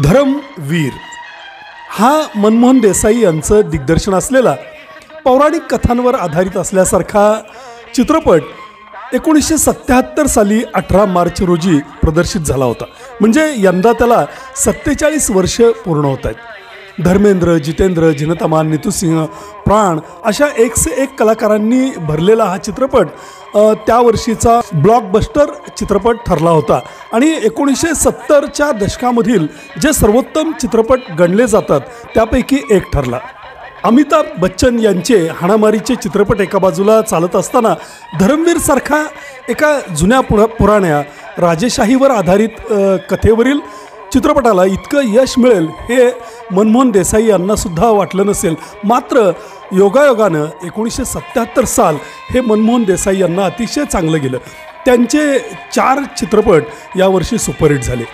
धर्मवीर हा मनमोहन देसाई यांचं दिग्दर्शन असलेला पौराणिक कथांवर आधारित असल्यासारखा चित्रपट 1977 साली 18 मार्च रोजी प्रदर्शित झाला होता. म्हणजे यंदा त्याला 47 वर्ष पूर्ण होत आहेत. धर्मेंद्र, जितेंद्र, जिनतमान, नीतू सिंह, प्राण अशा एक से एक कलाकारांनी भरलेला हा चित्रपट त्या वर्षीचा ब्लॉकबस्टर चित्रपट ठरला होता आणि 1970च्या दशकामधील जे सर्वोत्तम चित्रपट गणले जातात त्यापैकी एक ठरला. अमिताभ बच्चन यांचे हाणामारीचे चित्रपट एका बाजूला चालत असताना धर्मवीरसारखा एका जुन्या पुराण्या राजेशाहीवर आधारित कथेवरील चित्रपटाला इतकं यश मिळेल हे मनमोहन देसाई यांनासुद्धा वाटलं नसेल. मात्र योगायोगानं 1977 साल हे मनमोहन देसाई यांना अतिशय चांगलं गेलं. त्यांचे 4 चित्रपट यावर्षी सुपरहिट झाले.